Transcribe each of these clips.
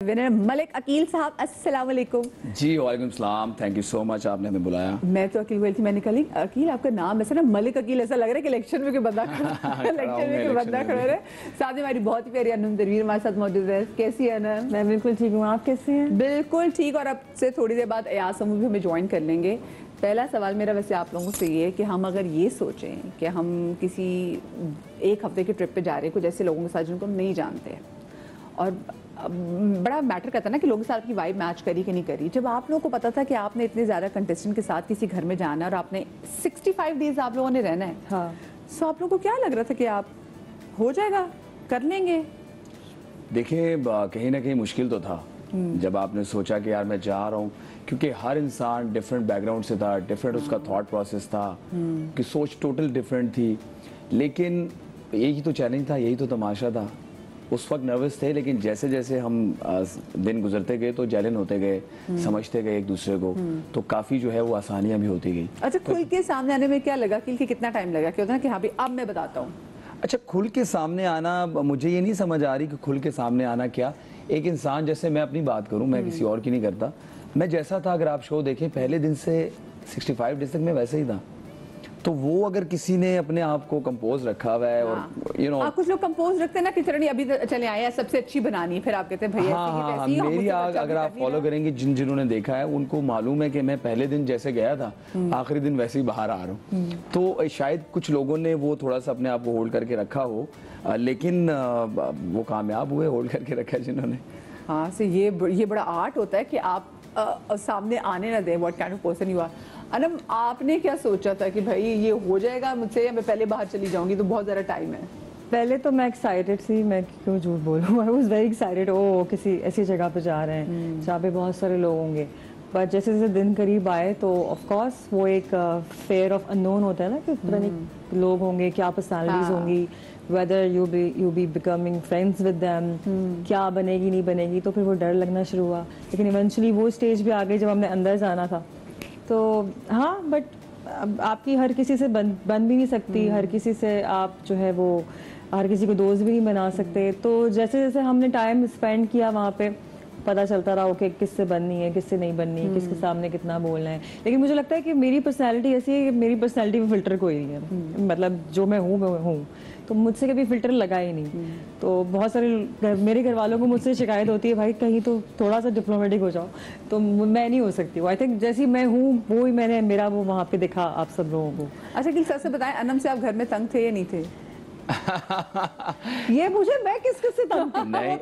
Winner Malik Aqeel साहब, अस्सलाम वालेकुम। जी वालेकुम सलाम, थैंक यू सो मच, आपने हमें बुलाया। मैं तो अकील बोली थी, मैंने कहा अकील आपका नाम ऐसा ना मलिक अकील, ऐसा लग रहा है कि इलेक्शन में कोई बंदा इलेक्शन में कोई बंदा खड़ा है। साथ में हमारी बहुत ही प्यारी अनम तनवीर हमारे साथ मौजूद है। कैसी है अनम? मैं बिल्कुल ठीक हूँ, आप कैसे हैं? बिल्कुल ठीक। और अब से थोड़ी देर बाद अयाज समूह भी हमें ज्वाइन कर लेंगे। पहला सवाल मेरा वैसे आप लोगों से ये है कि हम अगर ये सोचें कि हम किसी एक हफ्ते के ट्रिप पे जा रहे हैं कुछ ऐसे लोगों के साथ जिनको हम नहीं जानते, और बड़ा मैटर करता है ना कि लोगों के साथ की वाइब मैच करी कि नहीं करी। जब आप लोगों को पता था कि आपने इतने ज़्यादा कंटेस्टेंट के साथ किसी घर में जाना है और आपने 65 डेज आप लोगों ने रहना है, हाँ, सो आप लोगों को क्या लग रहा था कि आप हो जाएगा, कर लेंगे? देखिए, कहीं ना कहीं मुश्किल तो था जब आपने सोचा कि यार मैं जा रहा हूँ, क्योंकि हर इंसान डिफरेंट बैकग्राउंड से था, डिफरेंट उसका थॉट प्रोसेस था, कि सोच टोटल डिफरेंट थी। लेकिन यही तो चैलेंज था, यही तो तमाशा था। उस वक्त नर्वस थे, लेकिन जैसे जैसे हम दिन गुजरते गए तो जैलन होते गए, समझते गए एक दूसरे को, तो काफ़ी जो है वो आसानियाँ भी होती गई। अच्छा, खुल के सामने आने में क्या लगा कि कितना टाइम लगा? क्या होता है कि हाँ भाई अब मैं बताता हूँ। अच्छा, खुल के सामने आना, मुझे ये नहीं समझ आ रही कि खुल के सामने आना क्या। एक इंसान, जैसे मैं अपनी बात करूं, मैं किसी और की नहीं करता, मैं जैसा था, अगर आप शो देखें पहले दिन से 65 डेज तक मैं वैसे ही था। तो वो अगर किसी ने अपने आप को कंपोज रखा हुआ है, और यू नो, कुछ लोग कंपोज रखते हैं ना कि चलो अभी चले आए सबसे अच्छी बनानी है, फिर आप कहते हैं भैया हाँ, मेरी अगर आप फॉलो करेंगे, जिन्होंने देखा है उनको मालूम है कि मैं पहले दिन जैसे गया था आखिरी दिन वैसे ही बाहर आ रहा हूँ। तो शायद कुछ लोगों ने वो थोड़ा सा अपने आप को होल्ड करके रखा हो, लेकिन वो कामयाब हुए होल्ड करके रखा जिन्होंने। हाँ, से ये बड़ा आर्ट होता है कि आप सामने आने ना दें what kind of person you are. Anam, आपने क्या सोचा था कि भाई ये हो जाएगा मुझसे, या मैं पहले बाहर चली जाऊंगी तो बहुत ज़्यादा टाइम है? पहले तो मैं एक्साइटेड थी, मैं क्यों झूठ बोलूँ, आई वाज वेरी एक्साइटेड। ओ किसी ऐसी जगह पे जा रहे हैं जहाँ पे बहुत सारे लोग होंगे। बट जैसे जैसे दिन करीब आए तो ऑफ कोर्स वो एक फेयर ऑफ अननोन होता है ना, कि पता नहीं लोग होंगे, क्या पर्सनालिटीज होंगी, whether you be becoming friends with them, क्या बनेगी नहीं बनेगी, तो फिर वो डर लगना शुरू हुआ। लेकिन इवेंचुअली वो स्टेज भी आ गई जब हमने अंदर जाना था। तो हाँ, बट आपकी हर किसी से बन भी नहीं सकती, हर किसी से आप जो है वो हर किसी को दोस्त भी नहीं बना सकते। तो जैसे जैसे हमने टाइम स्पेंड किया वहाँ पे, पता चलता रहा ओके किससे बननी है, किससे नहीं बननी है, किसके सामने कितना बोलना है। लेकिन मुझे लगता है कि मेरी पर्सनैलिटी ऐसी है कि मेरी पर्सनैलिटी में फिल्टर कोई नहीं है। मतलब जो मैं हूँ, तो मुझसे कभी फिल्टर लगा ही नहीं। तो बहुत सारे मेरे घर वालों को मुझसे शिकायत होती है, भाई कहीं तो थोड़ा सा डिप्लोमेटिक हो जाओ, तो मैं नहीं हो सकती। आई थिंक जैसी मैं हूँ वो ही मैंने मेरा वो वहाँ पे दिखा आप सब लोगों को। अच्छा, कि सच से बताएं, अनम से आप घर में तंग थे या नहीं थे? ये मुझे, मैं किस से तंग थी? नहीं,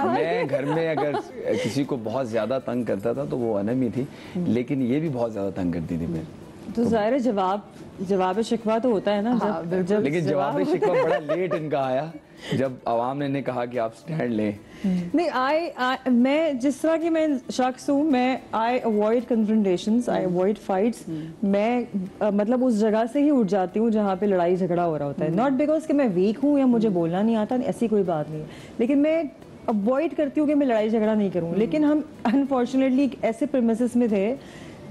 मैं घर में अगर किसी को बहुत ज्यादा तंग करता था तो वो अनम ही थी, लेकिन ये भी बहुत ज्यादा तंग करती थी फिर। तो जाहिर है जवाब शिकवा तो होता है ना। हाँ, जब लेकिन जवाब शिकवा बड़ा लेट इनका आया, जब अवाम ने कहा कि आप स्टैंड लें। नहीं, मैं जिस तरह की मैं शख्स हूँ, मैं I avoid confrontations, I avoid fights. मैं मतलब उस जगह से ही उठ जाती हूँ जहाँ पे लड़ाई झगड़ा हो रहा होता है। नॉट बिकॉज कि मैं वीक हूँ या मुझे बोलना नहीं आता, ऐसी कोई बात नहीं है, लेकिन मैं अवॉइड करती हूँ कि मैं लड़ाई झगड़ा नहीं करूँ। लेकिन हम अनफॉर्चुनेटली ऐसे प्रेमिसेस में थे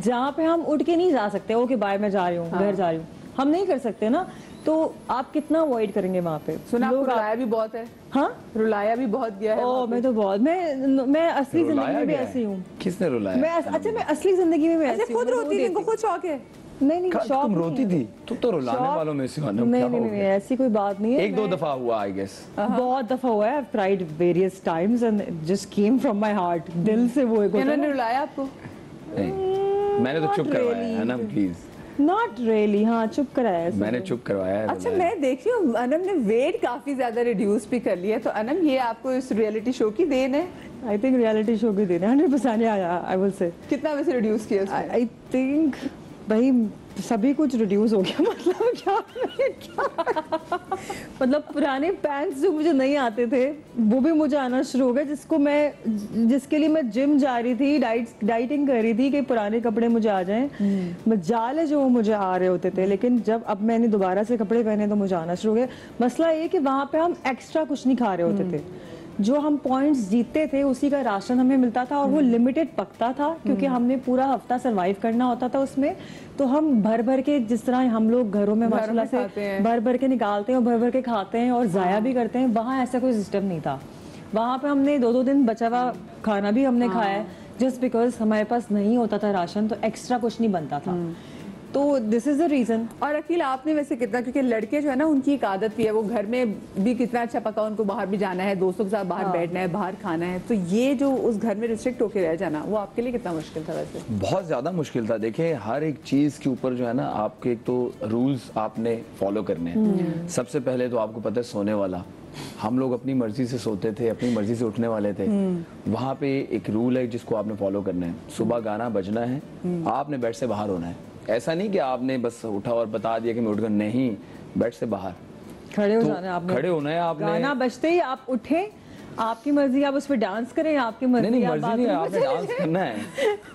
जहाँ पे हम उठ के नहीं जा सकते, ओके बाय मैं जा रही हूँ, घर जा रही हूँ, हम नहीं कर सकते ना। तो आप कितना अवॉइड करेंगे वहाँ पे? सुना रुलाया भी बहुत है। हाँ, रुलाया भी बहुत गया है। ओ मैं तो बहुत, मैं असली जिंदगी में भी ऐसी हूँ। किसने रुलाया? मैं असली जिंदगी में भी ऐसी हूँ। खुद रोती थी, खुद शौक है? नहीं, शौक तुम रोती थी? तुम तो रुलाने वालों में से हो। नहीं, ऐसी कोई बात नहीं है। एक दो दफा हुआ, आई गेस। बहुत दफा हुआ है। I've tried various times and it just came from my heart, दिल से वो एक होता है। इन्होंने रुलाया आपको? नहीं, मैंने तो चुप करवाया है ना, प्लीज। नॉट रियली, हाँ चुप कराया है, मैंने चुप करवाया है। अच्छा, मैं देख रही हूँ अनम ने वेट काफी ज्यादा रिड्यूस भी कर लिया है, तो अनम ये आपको इस रियलिटी शो की देन है? आई थिंक रियलिटी शो की देन है, 100% आई विल से। कितना वैसे रिड्यूस किया? आई थिंक भाई सभी कुछ रिड्यूस हो गया। मतलब क्या मतलब पुराने पैंट्स जो मुझे नहीं आते थे वो भी मुझे आना शुरू हो गए, जिसके लिए मैं जिम जा रही थी, डाइटिंग कर रही थी कि पुराने कपड़े मुझे आ जाएं। मजाल है जो मुझे आ रहे होते थे, लेकिन जब अब मैंने दोबारा से कपड़े पहने तो मुझे आना शुरू हो गए। मसला ये कि वहाँ पे हम एक्स्ट्रा कुछ नहीं खा रहे होते थे, जो हम पॉइंट्स जीतते थे उसी का राशन हमें मिलता था, और वो लिमिटेड पकता था क्योंकि हमने पूरा हफ्ता सरवाइव करना होता था उसमें। तो हम भर भर के, जिस तरह हम लोग घरों में माशाल्लाह से भर भर के निकालते हैं और भर भर के खाते हैं और जाया भी करते हैं, वहाँ ऐसा कोई सिस्टम नहीं था। वहाँ पे हमने 2-2 दिन बचा हुआ खाना भी हमने खाया है, जस्ट बिकॉज हमारे पास नहीं होता था राशन, तो एक्स्ट्रा कुछ नहीं बनता था। तो दिस इज द रीजन। और अकील आपने वैसे कितना, क्योंकि लड़के जो है ना उनकी एक आदत भी है, वो घर में भी कितना अच्छा पका, उनको बाहर भी जाना है, दोस्तों के साथ बाहर बैठना है, बाहर खाना है, तो ये जो उस घर में रिस्ट्रिक्ट होकर रह जाना, वो आपके लिए कितना मुश्किल था? वैसे बहुत ज़्यादा मुश्किल था। देखिए हर एक चीज़ के ऊपर जो है ना आपके एक तो रूल्स आपने फॉलो करने हैं। सबसे पहले तो आपको पता है सोने वाला, हम लोग अपनी मर्जी से सोते थे, अपनी मर्जी से उठने वाले थे। वहाँ पे एक रूल है जिसको आपने फॉलो करना है, सुबह गाना बजना है, आपने बेड से बाहर होना है। ऐसा नहीं कि आपने बस उठा और बता दिया कि मैं उठ गया, नहीं, बेड से बाहर खड़े हो जाना है आपने, खड़े होना है आपने। गाना बजते ही आप उठे, आपकी मर्जी, आप उस पर डांस करें, आपकी मर्जी। नहीं मर्जी नहीं है, आपने डांस करना है।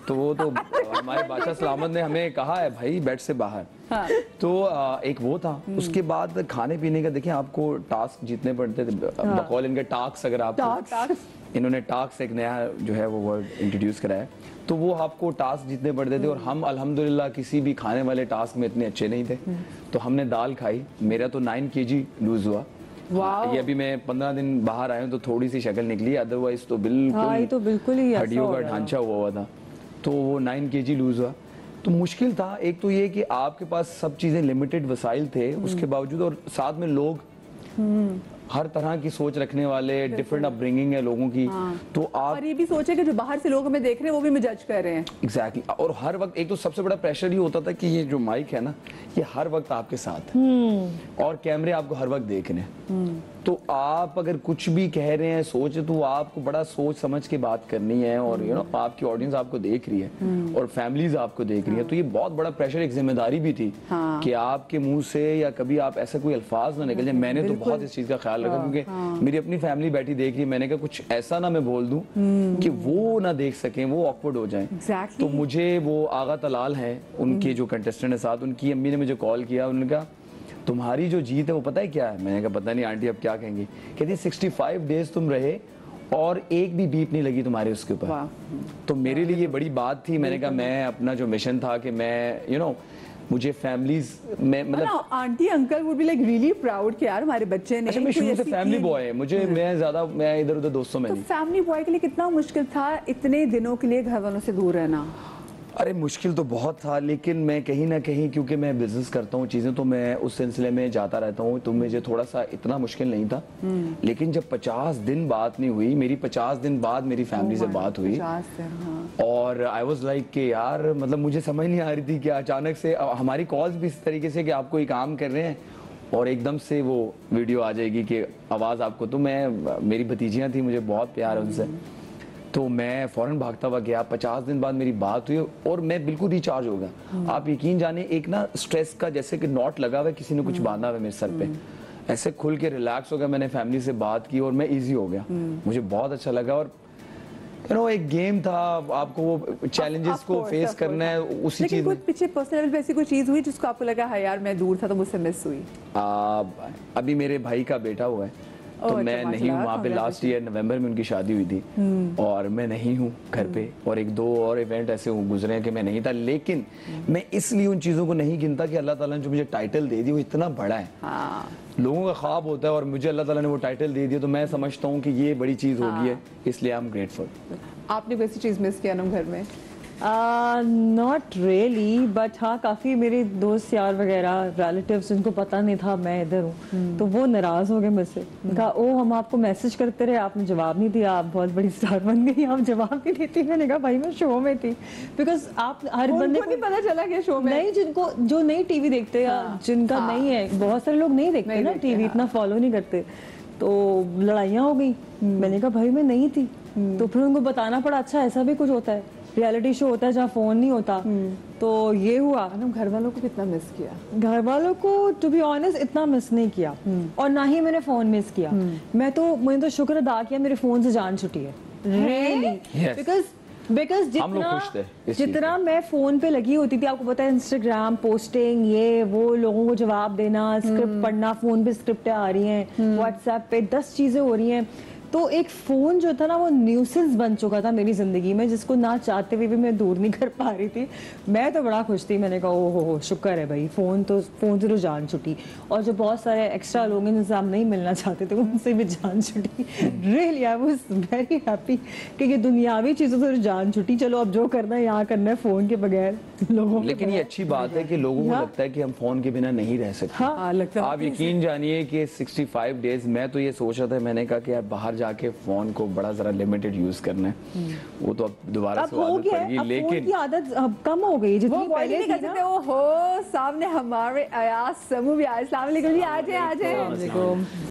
तो वो तो हमारे बादशाह सलामत ने हमें कहा है भाई बेड से बाहर। हाँ। तो एक वो था। उसके बाद खाने पीने का देखिए आपको टास्क जीतने पड़ते थे। बकौल इनके टास्क, अगर आप इन्होंने टास्क एक नया जो है वो वर्ड इंट्रोड्यूस कराया, तो वो आपको टास्क जीतने पड़ते थे। और हम अल्हम्दुलिल्लाह किसी भी खाने वाले टास्क में इतने अच्छे नहीं थे। तो हमने दाल खाई, मेरा तो 9 kg लूज हुआ। ये अभी मैं 15 दिन बाहर आया हूँ तो थोड़ी सी शक्ल निकली, अदरवाइज तो बिल्कुल ही हड्डियों का ढांचा हुआ था। तो वो 9 kg लूज हुआ। तो मुश्किल था। एक तो ये कि आपके पास सब चीजें लिमिटेड वसाइल थे, उसके बावजूद, और साथ में लोग हर तरह की सोच रखने वाले, डिफरेंट अपब्रिंगिंग है लोगों की। तो आप और ये भी सोचे कि जो बाहर से लोग हमें देख रहे हैं वो भी हमें जज कर रहे हैं। एग्जैक्टली। और हर वक्त एक तो सबसे बड़ा प्रेशर ये होता था कि ये जो माइक है ना, ये हर वक्त आपके साथ है और कैमरे आपको हर वक्त देख रहे हैं। तो आप अगर कुछ भी कह रहे हैं, सोच, तो आपको बड़ा सोच समझ के बात करनी है। और यू नो आपकी ऑडियंस आपको देख रही है और फैमिलीज आपको देख रही है। तो ये बहुत बड़ा प्रेशर, एक जिम्मेदारी भी थी कि आपके मुंह से या कभी आप ऐसा कोई अल्फाज ना निकल जाए। मैंने तो बहुत इस चीज का ख्याल रखा, क्योंकि मेरी अपनी फैमिली बैठी देख रही है। मैंने कहा कुछ ऐसा ना मैं बोल दूं कि वो ना देख सकें, वो ऑकवर्ड हो जाएं। Exactly. तो मुझे वो आगा तलाल हैं, उनके जो कंटेस्टेंट है साथ, उनकी अम्मी ने मुझे कॉल किया। उन्होंने कहा तुम्हारी जो जीत है वो पता है क्या है? मैंने कहा पता नहीं आंटी, अब क्या कहेंगी? कहती 65 डेज तुम रहे और एक भी बीप नहीं लगी तुम्हारे उसके ऊपर। तो मेरे लिए ये बड़ी बात थी। मैंने कहा मैं अपना जो मिशन था कि मैं मुझे फैमिलीज में मतलब aunty uncle would be like really proud कि यार हमारे बच्चे ने। अच्छा, मैं शुरू से फैमिली बॉय है, मुझे मैं इधर उधर दोस्तों में तो नहीं। फैमिली बॉय के लिए कितना मुश्किल था इतने दिनों के लिए घर वालों से दूर रहना? अरे मुश्किल तो बहुत था, लेकिन मैं कहीं ना कहीं, क्योंकि मैं बिजनेस करता हूँ चीज़ें, तो मैं उस सिलसिले में जाता रहता हूँ। तो मुझे थोड़ा सा इतना मुश्किल नहीं था। लेकिन जब 50 दिन बात नहीं हुई मेरी, 50 दिन बाद मेरी फैमिली से बात हुई, और आई वाज लाइक कि यार मतलब मुझे समझ नहीं आ रही थी कि अचानक से हमारी कॉल्स भी इस तरीके से कि आप कोई काम कर रहे हैं और एकदम से वो वीडियो आ जाएगी कि आवाज़ आपको। तो मेरी भतीजियाँ थी, मुझे बहुत प्यार है उनसे, तो मैं फौरन भागता हुआ गया। 50 दिन बाद मेरी बात हुई और मैं बिल्कुल रिचार्ज हो गया। आप यकीन जाने, एक ना स्ट्रेस का जैसे कि नॉट लगा हुआ है, किसी ने कुछ बांधा हुआ है मेरे सर पे, ऐसे खुल के रिलैक्स हो गया। मैंने फैमिली से बात की और मैं इजी हो गया। मुझे बहुत अच्छा लगा। और एक गेम था, आपको वो चैलेंजेस को फेस करना है, उसी चीज में। पीछे पर्सनल लेवल पे ऐसी कोई चीज हुई जिसको आपको लगा है यार मैं दूर था तो मुझसे मिस हुई? अभी मेरे भाई का बेटा हुआ है, तो मैं नहीं हूँ वहाँ पे। लास्ट ईयर नवंबर में उनकी शादी हुई थी और मैं नहीं हूँ घर पे। और 1-2 और इवेंट ऐसे गुजरे हैं कि मैं नहीं था। लेकिन मैं इसलिए उन चीज़ों को नहीं गिनता कि अल्लाह ताला ने जो मुझे टाइटल दे दी वो इतना बड़ा है। लोगों का ख्वाब होता है और मुझे अल्लाह ताला ने वो टाइटल दे दिया, तो मैं समझता हूँ कि ये बड़ी चीज़ होगी है, इसलिए आई एम ग्रेटफुल। आपने कोई चीज़ मिस किया ना घर में? नॉट रियली, बट हाँ काफ़ी मेरे दोस्त यार वगैरह रिलेटिव्स जिनको पता नहीं था मैं इधर हूँ, तो वो नाराज़ हो गए मुझसे। कहा ओ हम आपको मैसेज करते रहे, आपने जवाब नहीं दिया, आप बहुत बड़ी स्टार बन गई, आप जवाब नहीं देती। मैंने कहा भाई मैं शो में थी। बिकॉज आप हर बंदे को नहीं पता चला कि शो में नहीं, जिनको जो नहीं टीवी देखते या जिनका नहीं है, बहुत सारे लोग नहीं देखते ना टीवी, इतना फॉलो नहीं करते, तो लड़ाइयाँ हो गई। मैंने कहा भाई मैं नहीं थी। तो फिर उनको बताना पड़ा, अच्छा ऐसा भी कुछ होता है, रियलिटी शो होता है जहाँ फोन नहीं होता। तो ये हुआ। घर वालों को कितना मिस किया? घर वालों को टू बी ऑनेस्ट इतना मिस नहीं किया, और ना ही मैंने फोन मिस किया। मैंने तो शुक्र अदा किया मेरे फोन से जान छुटी है, रियली। बिकॉज जितना मैं फोन पे लगी होती थी, आपको पता है इंस्टाग्राम पोस्टिंग, ये वो, लोगों को जवाब देना, स्क्रिप्ट पढ़ना, फोन पे स्क्रिप्टें आ रही हैं, व्हाट्सएप पे 10 चीजें हो रही हैं, तो एक फ़ोन जो था ना वो न्यूसेंस बन चुका था मेरी ज़िंदगी में, जिसको ना चाहते हुए भी मैं दूर नहीं कर पा रही थी। मैं तो बड़ा खुश थी, मैंने कहा ओ हो शुक्र है भाई, फ़ोन से तो जान छुटी। और जो बहुत सारे एक्स्ट्रा लोग हैं जिनसे आप नहीं मिलना चाहते थे उनसे भी जान छुटी। Really I was very happy कि ये दुनियावी चीज़ों से जान छुटी। चलो अब जो करना है यहाँ करना है फ़ोन के बगैर लोगों के लेकिन ये अच्छी बात है कि लोगों को लगता है कि हम फोन के बिना नहीं रह सकते। हाँ, लगता है आप यकीन जानिए कि 65 डेज मैं तो ये सोच रहा था, मैंने कहा कि यार बाहर जाके फोन को बड़ा जरा लिमिटेड यूज करना है। वो तो अब दोबारा अब से हो आदत गया पड़ है, गई, अब फ़ोन लेकिन की आदत अब कम हो गई वो जितनी अवॉइड पहले नहीं कर थी सकते। ना। वो हो सामने हमारे अयाज समू भी आए। अस्सलाम वालेकुम जी, आ जाए। वालेकुम।